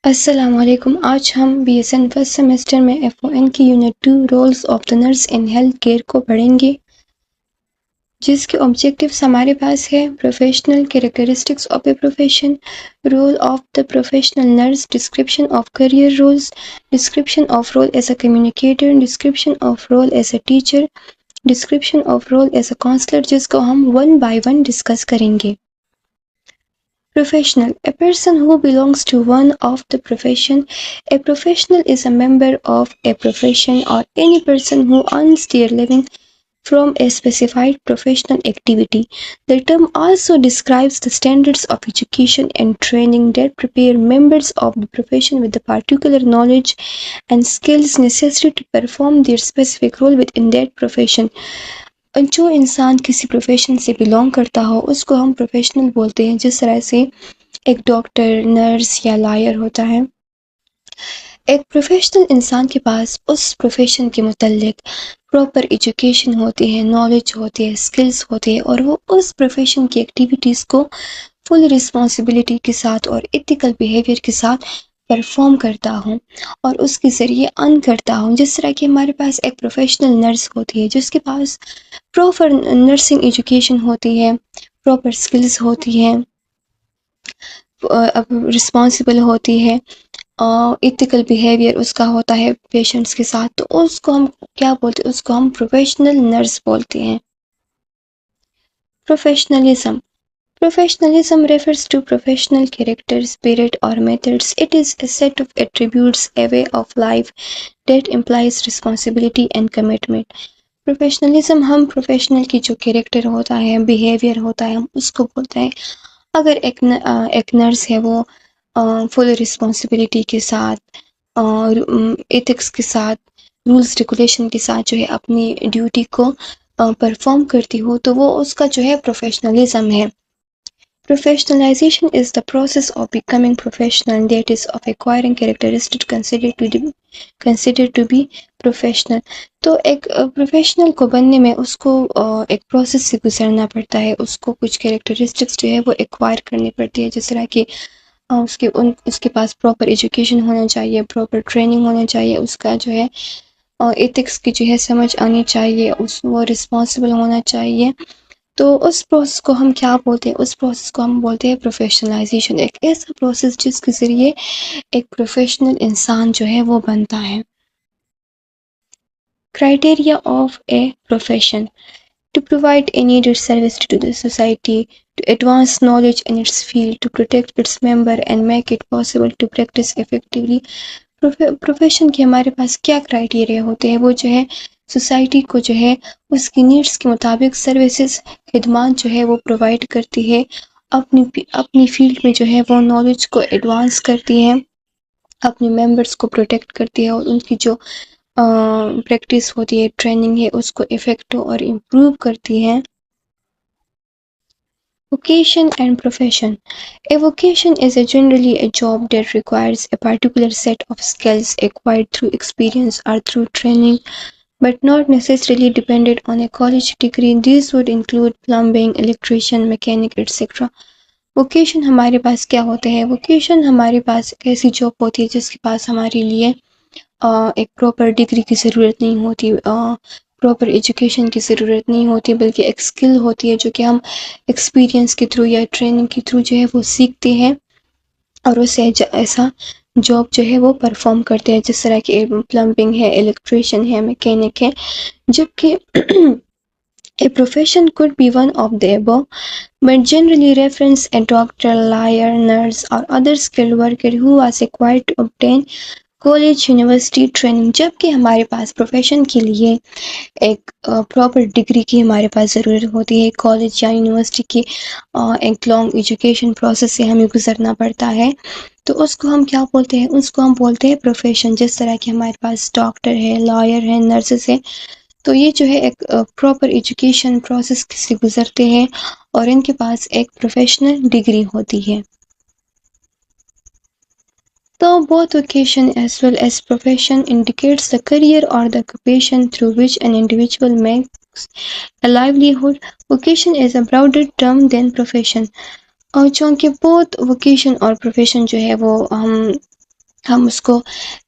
السلام علیکم. آج ہم B S N first semester میں ایف او این کی unit 2 roles of the nurse in health care کو پڑھیں گے، جس کے آبجیکٹیوز ہمارے پاس ہے: professional characteristics of a profession, role of the professional nurse, description of career roles, description of role as a communicator, description of role as a teacher, description of role as a counsellor, جس کو ہم one by one discuss کریں گے. Professional: a person who belongs to one of the profession. A professional is a member of a profession or any person who earns their living from a specified professional activity. The term also describes the standards of education and training that prepare members of the profession with the particular knowledge and skills necessary to perform their specific role within that profession. جو انسان کسی profession سے belong کرتا ہو اس کو ہم professional بولتے ہیں، جس طرح سے ایک ڈاکٹر، نرس یا لائر ہوتا ہے. ایک پروفیشنل انسان کے پاس اس پروفیشن کے متعلق پراپر ایجوکیشن ہوتی ہے، نالج ہوتی ہے، سکلز ہوتی ہے، اور وہ اس پروفیشن کی ایکٹیویٹیز کو فل رسپانسبلٹی کے ساتھ اور ایتھیکل بیہیویئر کے ساتھ پرفارم کرتا ہوں اور اس کے ذریعے ارن کرتا ہوں. جس طرح کہ ہمارے پاس ایک پروفیشنل نرس ہوتی ہے جس کے پاس پراپر نرسنگ ایجوکیشن ہوتی ہے، پراپر سکلز ہوتی ہیں، رسپانسبل ہوتی ہے، ایتھیکل بیہیویئر اس کا ہوتا ہے پیشنٹس کے ساتھ، تو اس کو ہم کیا بولتے ہیں؟ اس کو ہم پروفیشنل نرس بولتے ہیں. Professionalism. Professionalism refers to professional character, spirit, or methods. It is a set of attributes, a way of life that implies responsibility and commitment. Professionalism ہم پروفیشنل کی جو کیریکٹر ہوتا ہے، بیہیویئر ہوتا ہے، ہم اس کو بولتے ہیں. اگر ایک نرس ہے وہ فل رسپانسبلٹی کے ساتھ، ایتھکس کے ساتھ، رولز ریگولیشن کے ساتھ جو ہے اپنی ڈیوٹی کو پرفارم کرتی ہو تو وہ اس کا جو ہے پروفیشنلزم ہے. Professionalization is the process of becoming professional, that is, of acquiring characteristics considered to be professional. تو ایک پروفیشنل کو بننے میں اس کو ایک پروسیس سے گزرنا پڑتا ہے، اس کو کچھ کیریکٹرسٹکس جو ہے وہ ایکوائر کرنی پڑتی ہے، جس طرح کہ اس کے پاس پراپر ایجوکیشن ہونا چاہیے، پراپر ٹریننگ ہونا چاہیے، اس کا جو ہے ایتھکس کی جو ہے سمجھ آنی چاہیے، وہ رسپانسبل ہونا چاہیے. تو اس پروسیس کو ہم کیا بولتے ہیں؟ اس پروسیس کو ہم بولتے ہیں پروفیشنلائزیشن. ایک ایسا پروسیس جس کے ذریعے ایک پروفیشنل انسان جو ہے وہ بنتا ہے. Criteria of a profession: to provide a needed service to the society, to advance knowledge in its field, to protect its member and make it possible to practice effectively. Profession کے ہمارے پاس کیا criteria ہوتے ہیں؟ وہ جو ہے society کو جو ہے اس کی نیڈس کے مطابق سروسز، خدمات جو ہے وہ پرووائڈ کرتی ہے، اپنی فیلڈ میں جو ہے وہ نالج کو ایڈوانس کرتی ہے، اپنے ممبرس کو پروٹیکٹ کرتی ہے، اور ان کی جو پریکٹس ہوتی ہے، ٹریننگ ہے، اس کو افیکٹو اور امپروو کرتی ہے. Vocation and profession. A vocation is generally a job that requires a particular set of skills acquired through experience or through training, but not necessarily dependent on a college degree. These would include plumbing, electrician, mechanic, etc. Vocation ہمارے پاس کیا ہوتے ہیں؟ Vocation ہمارے پاس ایک ایسی job ہوتی ہے جس کے پاس ہمارے لیے ایک پراپر ڈگری کی ضرورت نہیں ہوتی، پراپر ایجوکیشن کی ضرورت نہیں ہوتی، بلکہ ایک اسکل ہوتی ہے جو کہ ہم ایکسپیرینس کے تھرو یا ٹریننگ کے تھرو جو ہے وہ سیکھتے ہیں اور اسے ایسا جاب جو ہے وہ پرفارم کرتے ہیں، جس طرح کہ پلمبنگ ہے، الیکٹریشین ہے، میکینک ہے. جبکہ a profession could be one of the above, but generally reference a doctor, lawyer, nurse, or other skilled worker who was required to obtain college, university training. جبکہ ہمارے پاس پروفیشن کے لیے ایک proper degree کی ہمارے پاس ضرورت ہوتی ہے، کالج یا یونیورسٹی کی ایک لانگ ایجوکیشن پروسیس سے ہمیں گزرنا پڑتا ہے، تو اس کو ہم کیا بولتے ہیں؟ اس کو ہم بولتے ہیں پروفیشن. جس طرح کہ ہمارے پاس ڈاکٹر ہے، لائر ہے، نرسز ہے، تو یہ جو ہے ایک پراپر ایجوکیشن پروسیس سے گزرتے ہیں اور ان کے پاس ایک پروفیشنل ڈگری ہوتی ہے. So both vocation as well as profession indicates the career or the occupation through which an individual makes a livelihood. Vocation is a broader term than profession. اور چونکہ بہت ووکیشن اور پروفیشن جو ہے وہ ہم اس کو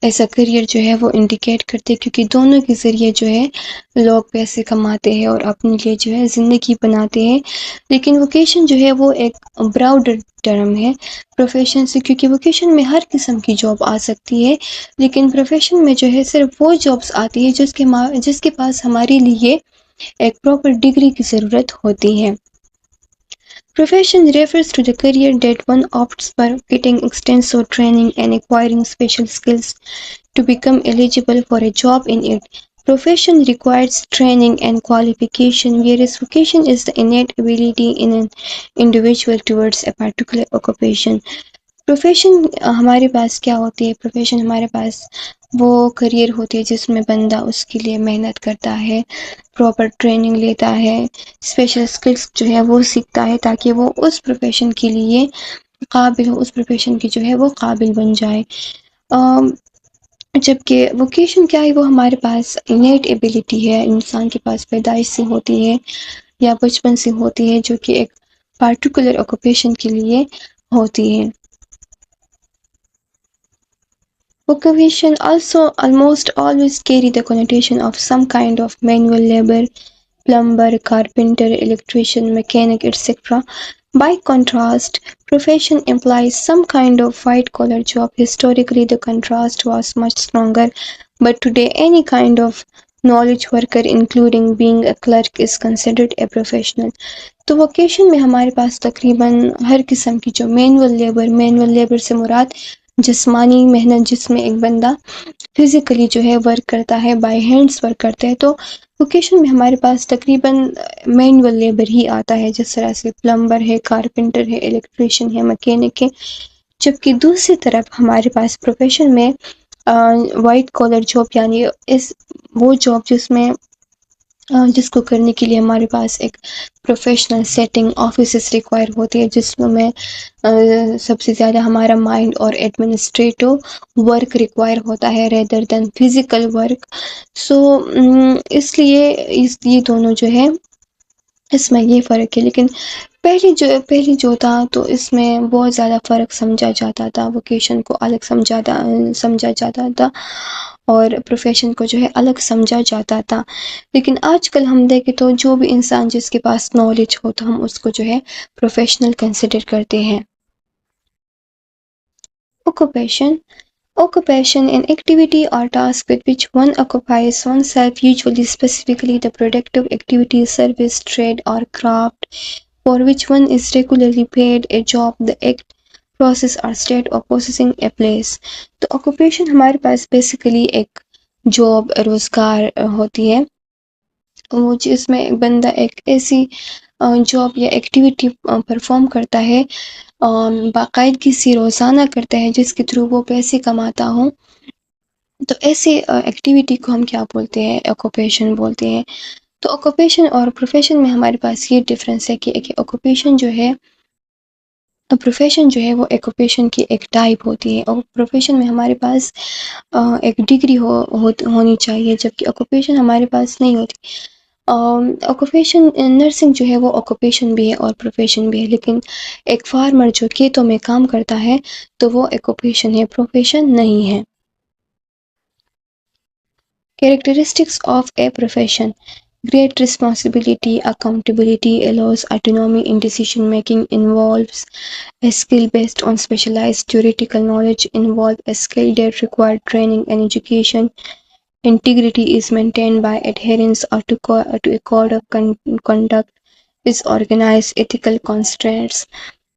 ایز اے کریئر جو ہے وہ انڈیکیٹ کرتے ہیں، کیونکہ دونوں کے ذریعے جو ہے لوگ پیسے کماتے ہیں اور اپنے لیے جو ہے زندگی بناتے ہیں. لیکن ووکیشن جو ہے وہ ایک براؤڈر ٹرم ہے پروفیشن سے، کیونکہ ووکیشن میں ہر قسم کی جاب آ سکتی ہے، لیکن پروفیشن میں جو ہے صرف وہ جابس آتی ہے جس کے پاس ہمارے لیے ایک پراپر ڈگری کی ضرورت ہوتی ہے. Profession refers to the career that one opts for, getting extensive training and acquiring special skills to become eligible for a job in it. Profession requires training and qualification, whereas vocation is the innate ability in an individual towards a particular occupation. Profession ہمارے پاس کیا ہوتی ہے؟ Profession ہمارے پاس وہ career ہوتی ہے جس میں بندہ اس کے لیے محنت کرتا ہے، پراپر ٹریننگ لیتا ہے، اسپیشل اسکلس جو ہے وہ سیکھتا ہے تاکہ وہ اس پروفیشن کے لیے قابل ہو، اس پروفیشن کی جو ہے وہ قابل بن جائے. جبکہ ووکیشن کیا ہے؟ وہ ہمارے پاس انیٹ ایبلٹی ہے، انسان کے پاس پیدائش سے ہوتی ہے یا بچپن سے ہوتی ہے، جو کہ ایک پارٹیکولر آکوپیشن کے لیے ہوتی ہے. Occupation also almost always carry the connotation of some kind of manual labor, plumber, carpenter, electrician, mechanic, etc. By contrast, profession implies some kind of white-collar job. Historically, the contrast was much stronger, but today any kind of knowledge worker, including being a clerk, is considered a professional. تو vocation میں ہمارے پاس تقریباً ہر قسم کی جو manual labour سے مراد جسمانی محنت، جس میں ایک بندہ فزیکلی جو ہے ورک کرتا ہے، بائی ہینڈس ورک کرتا ہے. تو ووکیشن میں ہمارے پاس تقریباً مینول لیبر ہی آتا ہے، جس طرح سے پلمبر ہے، کارپینٹر ہے، الیکٹریشین ہے، مکینک ہے. جبکہ دوسری طرف ہمارے پاس پروفیشن میں وائٹ کالر جاب، یعنی وہ جاب جس کو کرنے کے لیے ہمارے پاس ایک پروفیشنل سیٹنگ آفیسز ریکوائر ہوتی ہے، جس میں سب سے زیادہ ہمارا مائنڈ اور ایڈمنسٹریٹو ورک ریکوائر ہوتا ہے ریدر دین فزیکل ورک. سو اس لیے یہ دونوں جو ہے اس میں یہ فرق ہے. لیکن پہلی جو تھا تو اس میں بہت زیادہ فرق سمجھا جاتا تھا، ووکیشن کو الگ سمجھا جاتا تھا اور پروفیشن کو جو ہے الگ سمجھا جاتا تھا. لیکن آج کل ہم دیکھیں تو جو بھی انسان جس کے پاس نالج ہو تو ہم اس کو جو ہے پروفیشنل کنسیڈر کرتے ہیں. Occupation, an activity or task with which one occupies oneself, usually specifically the productive activity, service, trade or craft for which one is regularly paid, a job, the act, process or state of possessing a place. تو occupation ہمارے پاس basically ایک job, روزگار ہوتی ہے، وہ جس میں بندہ ایک ایسی جاب یا ایکٹیویٹی پرفارم کرتا ہے، باقاعدگی سے روزانہ کرتا ہے، جس کے تھرو وہ پیسے کماتا ہوں. تو ایسے ایکٹیویٹی کو ہم کیا بولتے ہیں؟ آکوپیشن بولتے ہیں. تو آکوپیشن اور پروفیشن میں ہمارے پاس یہ ڈفرینس ہے کہ ایک آکوپیشن جو ہے، پروفیشن جو ہے وہ آکوپیشن کی ایک ٹائپ ہوتی ہے، اور پروفیشن میں ہمارے پاس ایک ڈگری ہونی چاہیے، جبکہ آکوپیشن ہمارے پاس نہیں ہوتی. آکوپیشن نرسنگ جو ہے وہ آکوپیشن بھی ہے اور پروفیشن بھی ہے، لیکن ایک فارمر جو کھیتوں میں کام کرتا ہے تو وہ آکوپیشن ہے، پروفیشن نہیں ہے. Characteristics of a profession: great responsibility, accountability, allows autonomy in decision making, involves a skill based on specialized theoretical knowledge, involve a skill that require training and education. Integrity is maintained by adherence to a code of conduct, is organized ethical constraints.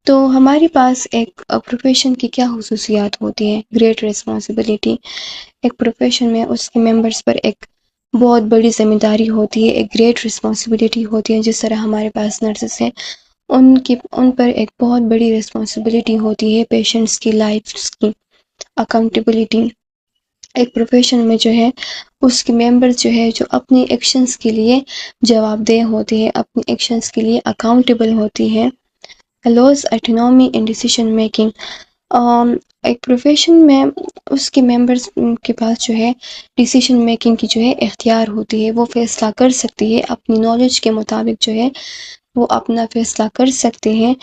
تو ہمارے پاس ایک profession کی کیا خصوصیات ہوتی ہیں؟ Great responsibility. ایک profession میں اس کے ممبرس پر ایک بہت بڑی ذمہ داری ہوتی ہے، ایک گریٹ رسپانسبلٹی ہوتی ہے. جس طرح ہمارے پاس نرسز ہیں، ان پر ایک بہت بڑی رسپانسبلٹی ہوتی ہے پیشنٹس کی لائفس کی. اکاؤنٹیبلٹی، ایک پروفیشن میں جو ہے اس کے ممبرز جو ہے جو اپنی ایکشنز کے لیے جواب دہ ہوتے ہیں، اپنی ایکشنز کے لیے اکاؤنٹیبل ہوتی ہے. allows autonomy in decision making. ایک پروفیشن میں اس کے ممبرس کے پاس جو ہے ڈیسیشن میکنگ کی جو ہے اختیار ہوتی ہے، وہ فیصلہ کر سکتی ہے اپنی نالج کے مطابق جو ہے وہ اپنا فیصلہ کر سکتے ہیں،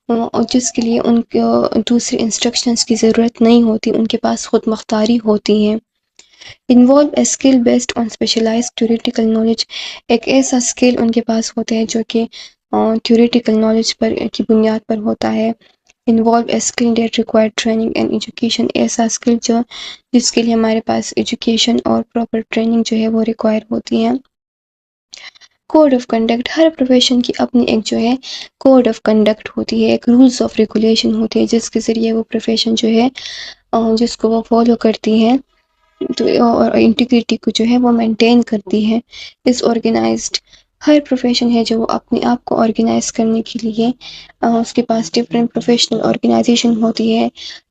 اور جس کے لیے ان کو دوسرے انسٹرکشنز کی ضرورت نہیں ہوتی، ان کے پاس خود مختاری ہوتی ہے۔ Involve a skill based on specialised theoretical knowledge, ایک ایسا اسکل ان کے پاس ہوتا ہے جو کہ تھیوریٹیکل نالج پر کی بنیاد پر ہوتا ہے۔ Involve a skill that require training and education, ایسا اسکل جس کے لیے ہمارے پاس ایجوکیشن اور پراپر ٹریننگ جو ہے وہ ریکوائر ہوتی ہے۔ کوڈ آف کنڈکٹ، ہر پروفیشن کی اپنی ایک جو ہے کوڈ آف کنڈکٹ ہوتی ہے، ایک رولز آف ریگولیشن ہوتی ہے جس کے ذریعے وہ پروفیشن جو ہے جس کو وہ فالو کرتی ہے تو اور انٹیگریٹی کو جو ہے وہ مینٹین کرتی ہے۔ اس آرگنائزڈ، ہر پروفیشن ہے جو وہ اپنے آپ کو آرگنائز کرنے کے لیے اس کے پاس ڈفرینٹ پروفیشنل آرگنائزیشن ہوتی ہے،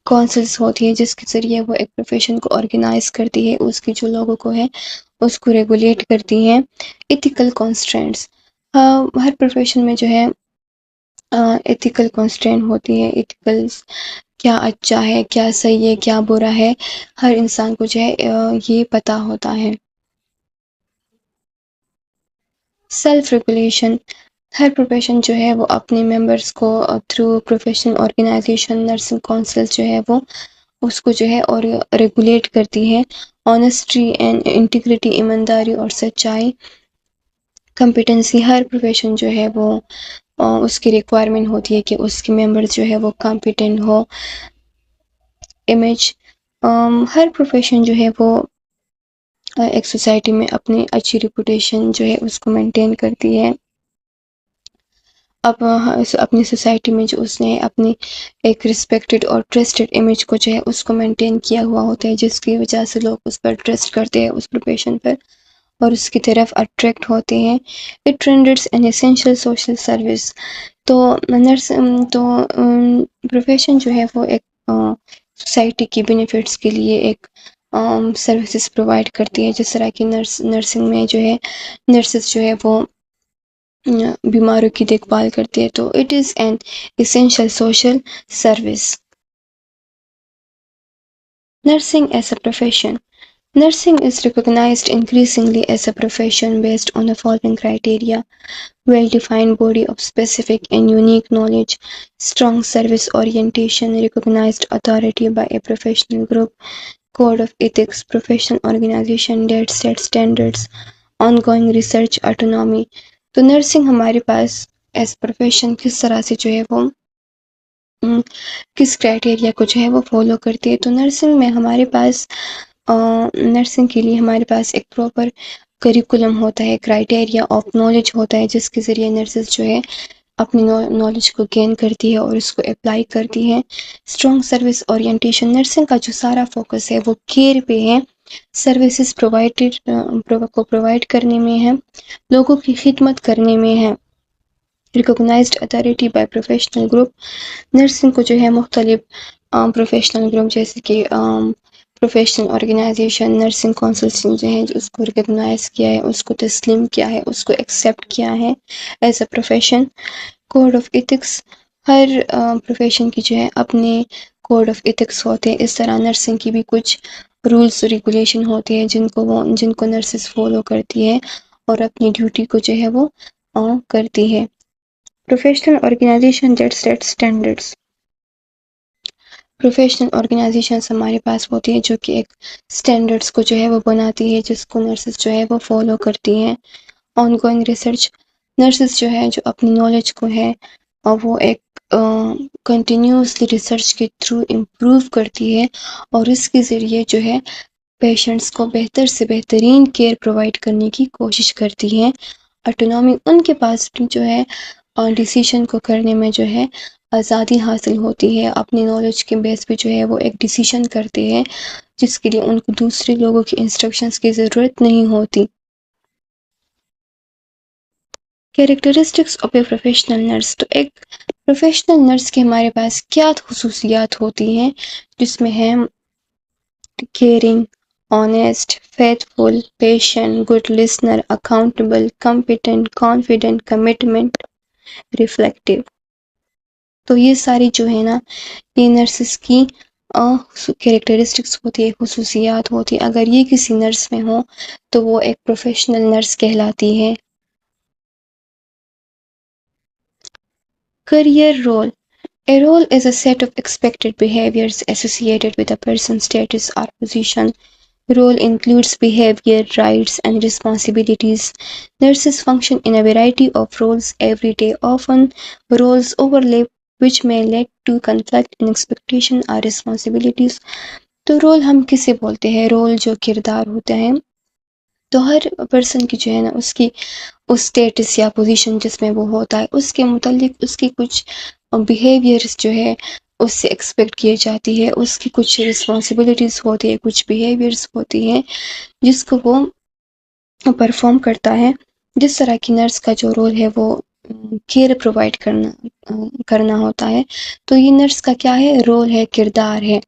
کونسلس ہوتی ہے جس کے ذریعے وہ ایک پروفیشن کو آرگنائز کرتی ہے، اس کی جو لوگوں کو ہے اس کو ریگولیٹ کرتی ہیں۔ ایتھیکل کانسٹرینٹس، ہر پروفیشن میں جو ہے ایتھیکل کانسٹرینٹ ہوتی ہے، ایتھیکلس کیا اچھا ہے، کیا صحیح ہے، کیا برا ہے، ہر انسان کو جو ہے یہ پتہ ہوتا ہے۔ سیلف ریگولیشن، ہر پروفیشن جو ہے وہ اپنے ممبرس کو through professional organisation, nursing council جو ہے وہ اس کو جو ہے اور ریگولیٹ کرتی ہے۔ آنیسٹی اینڈ انٹیگریٹی، ایمانداری اور سچائی۔ کمپیٹنسی، ہر پروفیشن جو ہے وہ اس کی ریکوائرمنٹ ہوتی ہے کہ اس کے ممبرس جو ہے وہ کمپیٹنٹ ہو۔ امیج، ہر پروفیشن جو ہے وہ ایک سوسائٹی میں اپنی اچھی ریپوٹیشن جو ہے اس کو مینٹین کرتی ہے۔ اب اپنی سوسائٹی میں جو اس نے اپنی ایک رسپیکٹڈ اور ٹرسٹڈ امیج کو جو ہے اس کو مینٹین کیا ہوا ہوتا ہے، جس کی وجہ سے لوگ اس پر ٹرسٹ کرتے ہیں، اس پروفیشن پر، اور اس کی طرف اٹریکٹ ہوتے ہیں۔ It renders an essential social service, تو نرس تو پروفیشن جو ہے وہ ایک سوسائٹی کی بینیفٹس کے لیے ایک سروسز پرووائڈ کرتی ہے، جس طرح کی نرسنگ میں جو ہے نرسز جو ہے وہ بیماروں کی دیکھ بھال کرتی ہے، تو it is an essential social service. Nursing as a profession, nursing is recognized increasingly as a profession based on the following criteria: well-defined body of specific and unique knowledge, strong service orientation, recognized authority by a professional group, code of ethics, professional organization that set standards, ongoing research, autonomy۔ تو nursing ہمارے پاس as profession کس طرح سے جو ہے وہ کس criteria کو جو ہے وہ فالو کرتی ہے، تو نرسنگ میں ہمارے پاس نرسنگ کے لیے ہمارے پاس ایک پراپر کریکولم ہوتا ہے، کرائٹیریا آف نالج ہوتا ہے، جس کے ذریعے نرسز جو ہے اپنی نالج کو گین کرتی ہے اور اس کو اپلائی کرتی ہے۔ اسٹرانگ سروس اورینٹیشن، نرسنگ کا جو سارا فوکس ہے وہ کیئر پہ ہے، سروسز کو پرووائڈ کرنے میں ہے، لوگوں کی خدمت کرنے میں ہے۔ Recognised authority by professional group, nursing کو جو ہے مختلف پروفیشنل گروپ جیسے کہ پروفیشنل آرگنائزیشن، نرسنگ کونسل جو ہیں جو اس کو ریکگنائز کیا ہے، اس کو تسلیم کیا ہے، اس کو ایکسیپٹ کیا ہے as a profession. Code of ethics, ہر پروفیشن کی جو ہے اپنے کوڈ آف ایتھکس ہوتے ہیں، اس طرح نرسنگ کی بھی کچھ رولس ریگولیشن ہوتے ہیں جن کو نرسز فالو کرتی ہے اور اپنی ڈیوٹی کو جو ہے وہ کرتی ہے۔ Professional organisation that set standards, professional organisations ہمارے پاس ہوتی ہے جو کہ ایک اسٹینڈرڈس کو جو ہے وہ بناتی ہے، جس کو نرسز جو ہے وہ فالو کرتی ہیں۔ آن گوئنگ ریسرچ، نرسز جو ہے جو اپنی نالج کو ہے اور وہ ایک کنٹینیوسلی ریسرچ کے تھرو امپروو کرتی ہے اور اس کے ذریعے جو ہے پیشنٹس کو بہتر سے بہترین کیئر پرووائڈ کرنے کی کوشش کرتی ہے۔ آٹونومی، ان کے پاس جو ہے ڈیسیشن کو کرنے میں جو ہے آزادی حاصل ہوتی ہے، اپنی نالج کے بیس پہ جو ہے وہ ایک ڈیسیشن کرتے ہیں جس کے لیے ان کو دوسرے لوگوں کی انسٹرکشنز کی ضرورت نہیں ہوتی۔ Characteristics of a professional nurse, تو ایک پروفیشنل نرس کے ہمارے پاس کیا خصوصیات ہوتی ہیں، جس میں ہے caring, honest, faithful, patient, good listener, accountable, competent, confident, commitment, reflective. تو یہ ساری جو ہے نا یہ نرسز کی کیریکٹرسٹکس ہوتی ہے، خصوصیات ہوتی ہے. اگر یہ کسی نرس میں ہو تو وہ ایک پروفیشنل نرس کہلاتی ہے. Career role. A role is a set of expected behaviors associated with a person's status or position. Role includes behavior, rights, and responsibilities. Nurses function in a variety of roles every day. Often, roles overlap, which may lead to conflict in expectation or responsibilities. تو role ہم کسے بولتے ہیں؟ Role جو کردار ہوتا ہے، تو ہر پرسن کی جو ہے نا اس کی اس اسٹیٹس یا پوزیشن جس میں وہ ہوتا ہے اس کے متعلق اس کی کچھ بیہیویئرس جو ہے اس سے ایکسپیکٹ کی جاتی ہے، اس کی کچھ رسپانسبلٹیز ہوتی ہے، کچھ بیہیویئرس ہوتی ہیں جس کو وہ پرفارم کرتا ہے. جس طرح کی نرس کا جو رول ہے وہ کیئر پرووائڈ کرنا ہوتا ہے، تو یہ نرس کا کیا ہے؟ رول ہے، کردار ہے.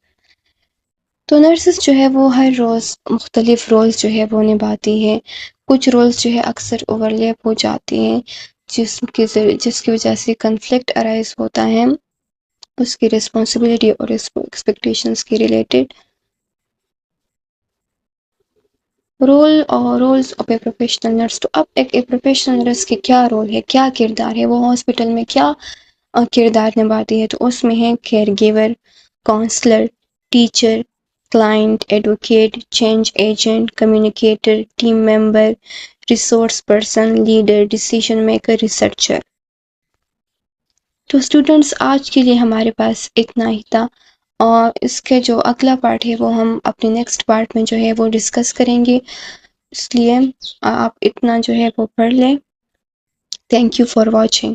تو نرسز جو ہے وہ ہر روز مختلف رولز جو ہے وہ نبھاتی ہے. کچھ رولز جو ہے اکثر اوورلیپ ہو جاتی ہیں جس کی وجہ سے کنفلکٹ ارائز ہوتا ہے اس کی رسپانسبلٹی اور ایکسپیکٹیشنز کے related. Roles of a professional nurse. تو اب ایک پروفیشنل نرس کے کیا رول ہے، کیا کردار ہے، وہ ہاسپٹل میں کیا کردار نبھاتی ہے؟ تو اس میں ہے care giver, counsellor, teacher, client, advocate, change agent, communicator, team member, resource person, leader, decision maker, researcher. تو اسٹوڈنٹس آج کے لیے ہمارے پاس اتنا ہی تھا، اور اس کے جو اگلا پارٹ ہے وہ ہم اپنے نیکسٹ پارٹ میں جو ہے وہ ڈسکس کریں گے. اس لیے آپ اتنا جو ہے وہ پڑھ لیں. Thank you for watching.